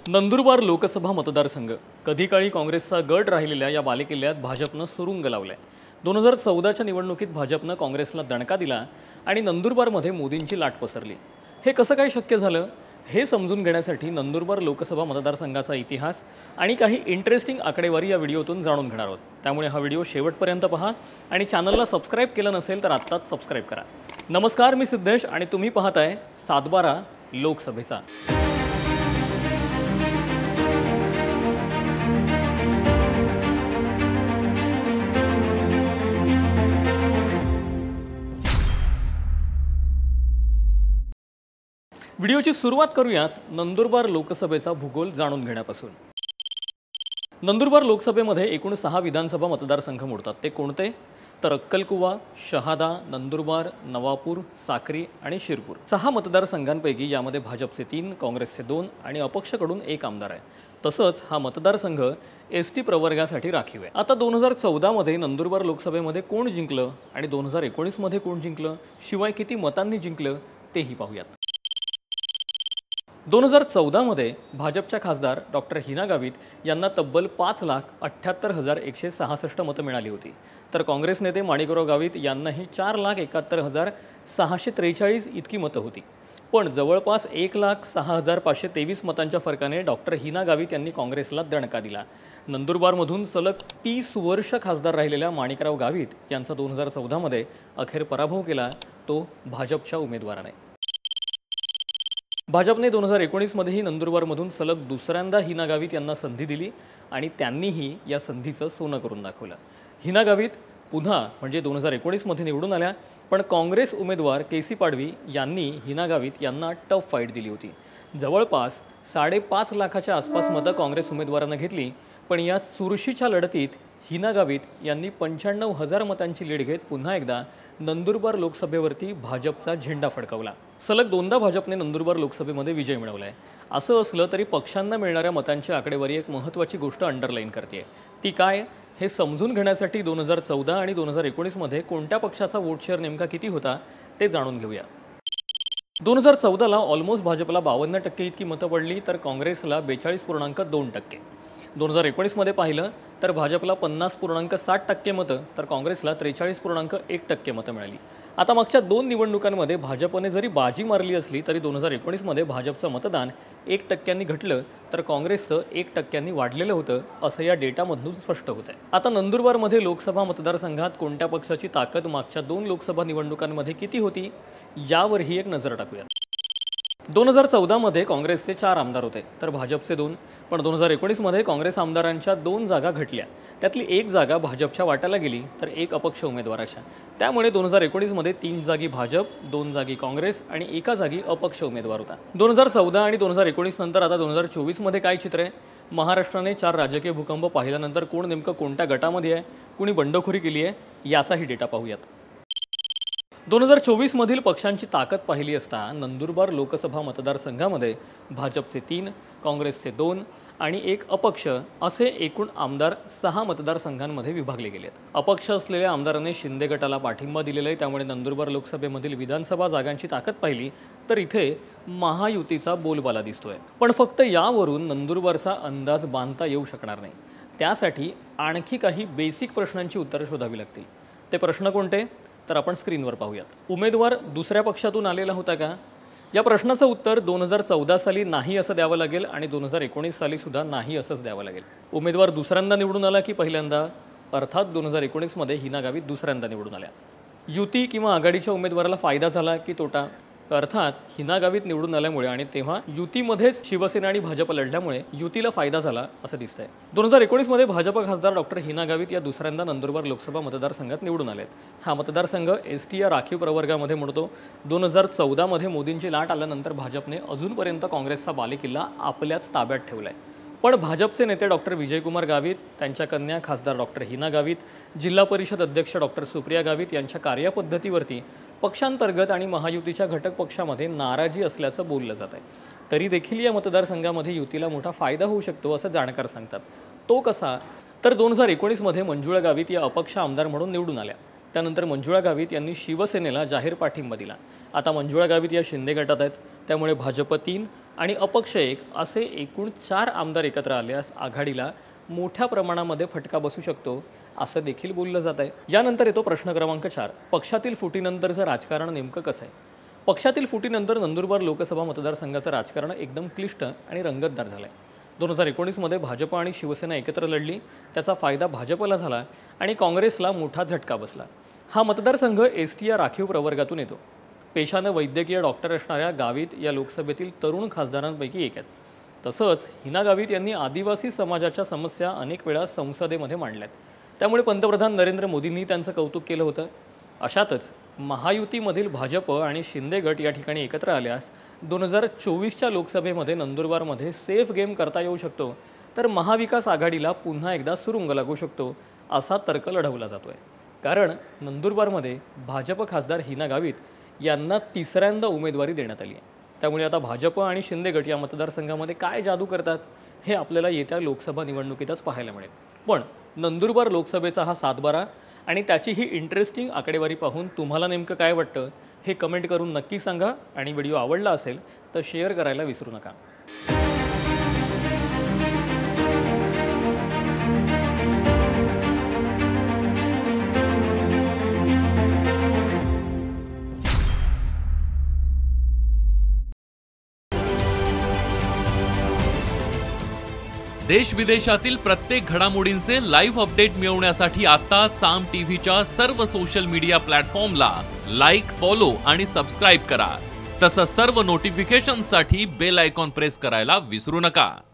नंदुरबार लोकसभा मतदारसंघ कधी काळी काँग्रेसचा गड राहिलेल्या या बालेकिल्ल्यात भाजपनं सुरुंग लावलाय। 2014च्या निवडणुकीत भाजपनं काँग्रेसला दणका दिला आणि नंदुरबारमध्ये मोदींची लाट पसरली। हे कसं काय शक्य झालं हे समजून घेण्यासाठी नंदुरबार लोकसभा मतदारसंघाचा इतिहास आणि काही इंटरेस्टिंग आकडेवारी या व्हिडिओतून जाणून घेणार आहोत। त्यामुळे हा व्हिडिओ शेवटपर्यंत पहा आणि चॅनलला सबस्क्राइब केलं नसेल तर आत्ताच सबस्क्राइब करा। नमस्कार, मी सिद्धेश आणि तुम्ही पाहताय 7/12 लोकसभेचा। व्हिडिओची सुरुवात करूयात नंदुरबार लोकसभेचा भूगोल जाणून घेण्यापासून। नंदुरबार लोकसभेमध्ये एकूण 6 विधानसभा मतदारसंघ मोडतात। ते कोणते? तर अक्कलकुवा, शहादा, नंदुरबार, नवापूर, साक्री आणि शिरपूर। 6 मतदारसंघांपैकी यामध्ये भाजपचे 3, काँग्रेसचे 2 आणि अपक्षकडून 1 आमदार आहे। तसंच हा मतदारसंघ एसटी प्रवर्गासाठी राखीव आहे। आता 2014 मध्ये नंदुरबार लोकसभेमध्ये कोण जिंकलं आणि 2019 मध्ये कोण जिंकलं, शिवाय किती मतांनी जिंकलं तेही पाहूयात। 2014 मध्ये भाजपच्या खासदार डॉक्टर हिना गावित यांना तब्बल 5,78,166 मतं मिळाली होती, तर काँग्रेस नेते माणिकराव गावित यांनाही 4,71,643 इतकी मतं होती। पण जवळपास 1,06,523 मतांच्या फरकाने डॉक्टर हिना गावित यांनी काँग्रेसला दणका दिला। नंदुरबारमधून सलग 30 वर्ष खासदार राहिलेल्या माणिकराव गावित यांचा 2014 मध्ये अखेर पराभव केला, तो भाजपच्या उमेदवाराने। भाजपने 2019 मध्येही नंदुरबारमधून सलग दुसऱ्यांदा हिना गावित यांना संधी दिली आणि त्यांनीही या संधीचं सोनं करून दाखवलं। हिना गावित पुन्हा म्हणजे 2019 मध्ये निवडून आल्या, पण काँग्रेस उमेदवार केसी पाडवी यांनी हिना गावित यांना टफ फाईट दिली होती। जवळपास 5.5 लाखाच्या आसपास मतं काँग्रेस उमेदवारांना घेतली, पण या चुरशीच्या लढतीत हिना गावित यांनी 95,000 मतांची लीड घेत पुन्हा एकदा नंदुरबार लोकसभेवरती भाजपचा झेंडा फडकवला। सलग 2दा भाजपने नंदुरबार लोकसभेमध्ये विजय मिळवलाय। असं असलं तरी पक्षांना मिळणाऱ्या मतांची आकडेवारी एक महत्त्वाची गोष्ट अंडरलाईन करते। ती काय हे समजून घेण्यासाठी 2014 आणि 2019 मध्ये कोणत्या पक्षाचा वोट शेअर नेमका किती होता ते जाणून घेऊया। 2014ला ऑलमोस्ट भाजपला 52% इतकी मतं पडली, तर काँग्रेसला 42.2%। 2019 मध्ये पाहिलं तर भाजपला 50.7% मतं, तर काँग्रेसला 43.1% मतं मिळाली। आता मागच्या 2 निवडणुकांमध्ये भाजपने जरी बाजी मारली असली तरी 2019 मध्ये भाजपचं मतदान 1% घटलं, तर काँग्रेसचं 1% वाढलेलं होतं, असं या डेटामधून स्पष्ट होत आहे। आता नंदुरबारमध्ये लोकसभा मतदारसंघात कोणत्या पक्षाची ताकद मागच्या 2 लोकसभा निवडणुकांमध्ये किती होती यावरही एक नजर टाकूया। 2014 मध्ये काँग्रेसचे 4 आमदार होते, तर भाजपचे 2, पण 2019 मध्ये काँग्रेस आमदारांच्या 2 जागा घटल्या। त्यातली 1 जागा भाजपच्या वाट्याला गेली, तर 1 अपक्ष उमेदवाराच्या। त्यामुळे 2019 मध्ये 3 जागी भाजप, 2 जागी काँग्रेस आणि 1 जागी अपक्ष उमेदवार होता। 2014 आणि 2019 नंतर आता 2024 मध्ये काय चित्र आहे? महाराष्ट्राने 4 राजकीय भूकंप पाहिल्यानंतर कोण नेमकं कोणत्या गटामध्ये आहे, कुणी बंडखोरी केली आहे, याचाही डेटा पाहूयात। 2024 मधील पक्षांची ताकद पाहिली असता नंदुरबार लोकसभा मतदारसंघामध्ये भाजपचे 3, काँग्रेसचे 2 आणि 1 अपक्ष असे एकूण आमदार 6 मतदारसंघांमध्ये विभागले गेलेत। अपक्ष असलेल्या आमदारांनी शिंदे गटाला पाठिंबा दिलेला आहे, त्यामुळे नंदुरबार लोकसभेमधील विधानसभा जागांची ताकद पाहिली तर इथे महायुतीचा बोलबाला दिसतोय। पण फक्त यावरून नंदुरबारचा अंदाज बांधता येऊ शकणार नाही। त्यासाठी आणखी काही बेसिक प्रश्नांची उत्तरं शोधावी लागतील। ते प्रश्न कोणते तर आपण स्क्रीनवर पाहूयात। उमेदवार दुसऱ्या पक्षातून आलेला होता का? या प्रश्नाचं उत्तर 2014 साली नाही असं द्यावं लागेल आणि 2019 साली सुद्धा नाही असंच द्यावं लागेल। उमेदवार दुसऱ्यांदा निवडून आला की पहिल्यांदा? अर्थात 2019 मध्ये हिना गावित दुसऱ्यांदा निवडून आल्या। युती किंवा आघाडीच्या उमेदवाराला फायदा झाला की तोटा? अर्थात हिना गावित निवडून आल्यामुळे आणि तेव्हा युतीमध्येच शिवसेना आणि भाजप लढल्यामुळे युतीला फायदा झाला असं दिसतंय। 2019 मध्ये भाजप खासदार डॉक्टर हिना गावित या दुसऱ्यांदा नंदुरबार लोकसभा मतदारसंघात निवडून आलेत। हा मतदारसंघ एसटी या राखीव प्रवर्गामध्ये मोडतो। 2014 मध्ये मोदींची लाट आल्यानंतर भाजपने अजूनपर्यंत काँग्रेसचा बालेकिल्ला आपल्याच ताब्यात ठेवलाय। पण भाजपचे नेते डॉक्टर विजयकुमार गावित, त्यांच्या कन्या खासदार डॉक्टर हिना गावित, जिल्हा परिषद अध्यक्ष डॉक्टर सुप्रिया गावित यांच्या कार्यपद्धतीवरती पक्षांतर्गत आणि महायुतीच्या घटक पक्षामध्ये नाराजी असल्याचं बोललं जात आहे। तरी देखील या मतदारसंघामध्ये युतीला मोठा फायदा होऊ शकतो असं जाणकार सांगतात। तो कसा? तर 2019 मध्ये मंजुळा गावित या अपक्ष आमदार म्हणून निवडून आल्या। त्यानंतर मंजुळा गावित यांनी शिवसेनेला जाहीर पाठिंबा दिला। आता मंजुळा गावित या शिंदे गटात आहेत, त्यामुळे भाजप 3, आणि अपक्ष 1 असे एकूण 4 आमदार एकत्र आल्यास आघाडीला मोठ्या प्रमाणामध्ये फटका बसू शकतो असं देखील बोललं जात आहे। यानंतर येतो प्रश्न क्रमांक 4, पक्षातील फुटीनंतरचं राजकारण नेमकं कसं आहे? पक्षातील फुटीनंतर नंदुरबार लोकसभा मतदारसंघाचं राजकारण एकदम क्लिष्ट आणि रंगतदार झालं आहे। 2019 मध्ये भाजप आणि शिवसेना एकत्र लढली, त्याचा फायदा भाजपला झाला आणि काँग्रेसला मोठा झटका बसला। हा मतदारसंघ एसटी या राखीव प्रवर्गातून येतो। पेशानं वैद्यकीय डॉक्टर असणाऱ्या गावित या लोकसभेतील तरुण खासदारांपैकी एक आहेत। तसंच हिना गावित यांनी आदिवासी समाजाच्या समस्या अनेक वेळा संसदेमध्ये मांडल्यात, त्यामुळे पंतप्रधान नरेंद्र मोदींनी त्यांचं कौतुक केलं होतं। अशातच महायुतीमधील भाजप आणि शिंदे गट या ठिकाणी एकत्र आल्यास 2024च्या लोकसभेमध्ये नंदुरबारमध्ये सेफ गेम करता येऊ शकतो, तर महाविकास आघाडीला पुन्हा एकदा सुरुंग लागू शकतो असा तर्क लढवला जातोय। कारण नंदुरबारमध्ये भाजप खासदार हिना गावित यांना तिसऱ्यांदा उमेदवारी देण्यात आली आहे, त्यामुळे आता भाजप आणि शिंदे गट या मतदारसंघामध्ये काय जादू करतात हे आपल्याला येत्या लोकसभा निवडणुकीतच पाहायला मिळेल। पण नंदुरबार लोकसभेचा हा 7-12 आणि त्याची ही इंटरेस्टिंग आकडेवारी पाहून तुम्हाला नेमकं काय वाटतं हे कमेंट करून नक्की सांगा आणि व्हिडिओ आवडला असेल तर शेअर करायला विसरू नका। देश विदेशातील प्रत्येक घडामोडींचे लाईव्ह अपडेट मिळवण्यासाठी आता साम टीव्हीच्या सर्व सोशल मीडिया प्लॅटफॉर्मला लाईक, फॉलो आणि सबस्क्राईब करा। तसंच सर्व नोटिफिकेशनसाठी बेल आयकॉन प्रेस करायला विसरू नका।